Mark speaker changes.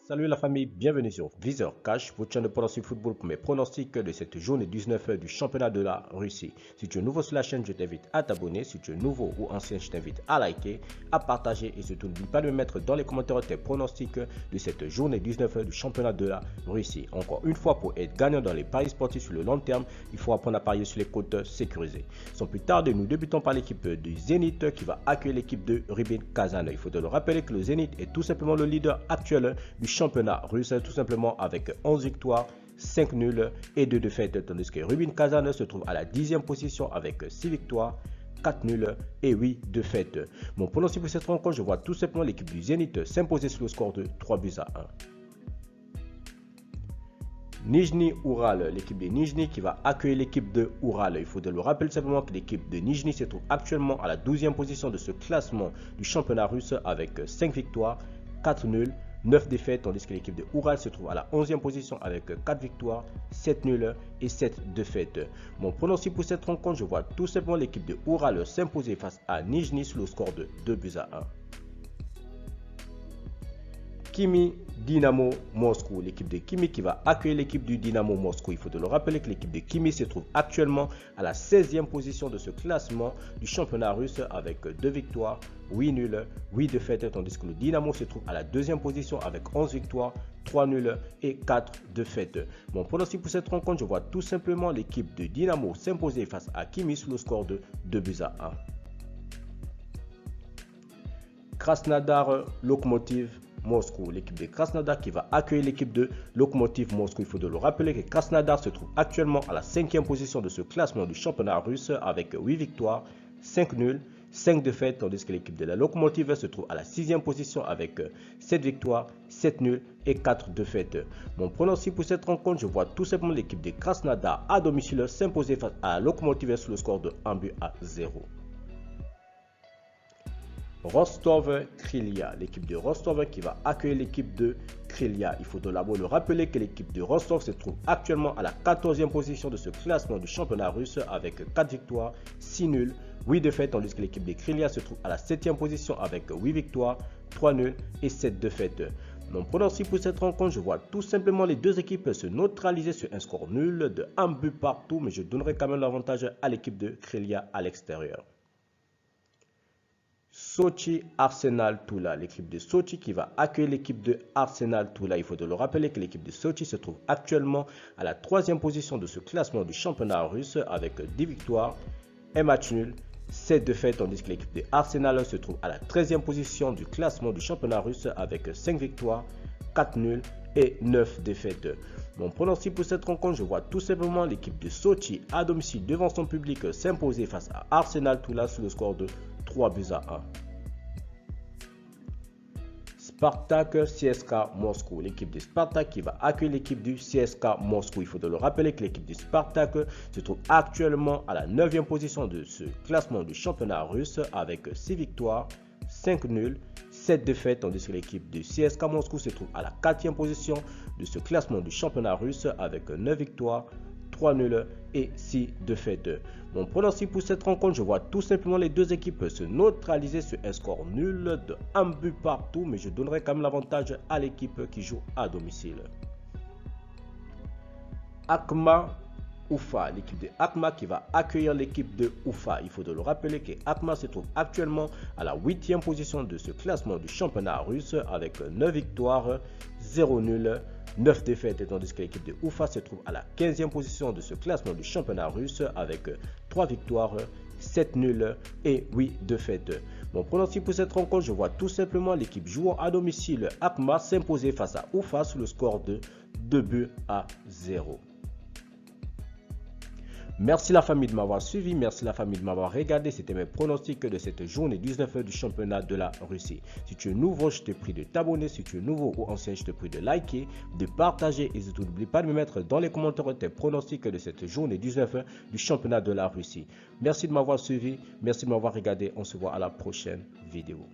Speaker 1: Salut la famille, bienvenue sur Viseur Cash, votre chaîne de pronostic football pour mes pronostics de cette journée 19 du championnat de la Russie. Si tu es nouveau sur la chaîne, je t'invite à t'abonner. Si tu es nouveau ou ancien, je t'invite à liker, à partager et surtout n'oublie pas de me mettre dans les commentaires tes pronostics de cette journée 19 du championnat de la Russie. Encore une fois, pour être gagnant dans les paris sportifs sur le long terme, il faut apprendre à parier sur les cotes sécurisées. Sans plus tarder, nous débutons par l'équipe du Zénith qui va accueillir l'équipe de Rubin Kazan. Il faut te le rappeler que le Zénith est tout simplement le leader actuel du championnat russe, tout simplement avec 11 victoires, 5 nuls et 2 défaites, tandis que Rubin Kazan se trouve à la 10e position avec 6 victoires, 4 nuls et 8 défaites. Mon pronostic pour cette rencontre, je vois tout simplement l'équipe du Zénith s'imposer sur le score de 3 buts à 1. Nijni Ural, l'équipe de Nijni qui va accueillir l'équipe de Ural. Il faut le rappeler simplement que l'équipe de Nijni se trouve actuellement à la 12e position de ce classement du championnat russe avec 5 victoires, 4 nuls, 9 défaites, tandis que l'équipe de Ural se trouve à la 11e position avec 4 victoires, 7 nuls et 7 défaites. Mon pronostic pour cette rencontre, je vois tout simplement l'équipe de Ural s'imposer face à Nijni sur le score de 2 buts à 1. Kimi Dynamo Moscou, l'équipe de Kimi qui va accueillir l'équipe du Dynamo Moscou. Il faut le rappeler que l'équipe de Kimi se trouve actuellement à la 16e position de ce classement du championnat russe avec 2 victoires, 8 nuls, 8 défaites, tandis que le Dynamo se trouve à la 2e position avec 11 victoires, 3 nuls et 4 défaites. Mon pronostic pour cette rencontre, je vois tout simplement l'équipe de Dynamo s'imposer face à Kimi sur le score de 2 buts à 1. Krasnodar Lokomotiv Moscou, l'équipe de Krasnodar qui va accueillir l'équipe de Lokomotiv Moscou. Il faut le rappeler que Krasnodar se trouve actuellement à la 5e position de ce classement du championnat russe avec 8 victoires, 5 nuls, 5 défaites, tandis que l'équipe de la Lokomotiv se trouve à la 6e position avec 7 victoires, 7 nuls et 4 défaites. Mon pronostic pour cette rencontre, je vois tout simplement l'équipe de Krasnodar à domicile s'imposer face à la Lokomotiv sur le score de 1 but à 0. Rostov Krylia, l'équipe de Rostov qui va accueillir l'équipe de Krylia. Il faut d'abord le rappeler que l'équipe de Rostov se trouve actuellement à la 14e position de ce classement du championnat russe avec 4 victoires, 6 nuls, 8 défaites, tandis que l'équipe de Krylia se trouve à la 7e position avec 8 victoires, 3 nuls et 7 défaites. Mon pronostic pour cette rencontre, je vois tout simplement les deux équipes se neutraliser sur un score nul de 1 but partout, mais je donnerai quand même l'avantage à l'équipe de Krylia à l'extérieur. Sochi Arsenal Tula, l'équipe de Sochi qui va accueillir l'équipe de Arsenal Tula. Il faut le rappeler que l'équipe de Sochi se trouve actuellement à la 3e position de ce classement du championnat russe avec 10 victoires, 1 match nul, 7 défaites, tandis que l'équipe de Arsenal se trouve à la 13e position du classement du championnat russe avec 5 victoires, 4 nuls et 9 défaites. Mon pronostic pour cette rencontre, je vois tout simplement l'équipe de Sochi à domicile devant son public s'imposer face à Arsenal Tula sur le score de 3 buts à 1. Spartak CSKA Moscou, l'équipe de Spartak qui va accueillir l'équipe du CSKA Moscou. Il faut le rappeler que l'équipe de Spartak se trouve actuellement à la 9e position de ce classement du championnat russe avec 6 victoires, 5 nuls, 7 défaites, tandis que l'équipe du CSKA Moscou se trouve à la 4e position de ce classement du championnat russe avec 9 victoires, 3 nuls et 6 défaites. Mon pronostic pour cette rencontre, je vois tout simplement les deux équipes se neutraliser sur un score nul de 1 but partout, mais je donnerai quand même l'avantage à l'équipe qui joue à domicile. Akma Ufa, l'équipe de Akma qui va accueillir l'équipe de Ufa. Il faut le rappeler que Akma se trouve actuellement à la 8e position de ce classement du championnat russe avec 9 victoires, 0 nul, 9 défaites, tandis que l'équipe de Ufa se trouve à la 15e position de ce classement du championnat russe avec 3 victoires, 7 nuls et 8 défaites. Mon pronostic pour cette rencontre, je vois tout simplement l'équipe jouant à domicile Akma s'imposer face à Ufa sur le score de 2 buts à 0. Merci la famille de m'avoir suivi, merci la famille de m'avoir regardé. C'était mes pronostics de cette journée 19 du championnat de la Russie. Si tu es nouveau, je te prie de t'abonner. Si tu es nouveau ou ancien, je te prie de liker, de partager et surtout n'oublie pas de me mettre dans les commentaires tes pronostics de cette journée 19 du championnat de la Russie. Merci de m'avoir suivi, merci de m'avoir regardé. On se voit à la prochaine vidéo.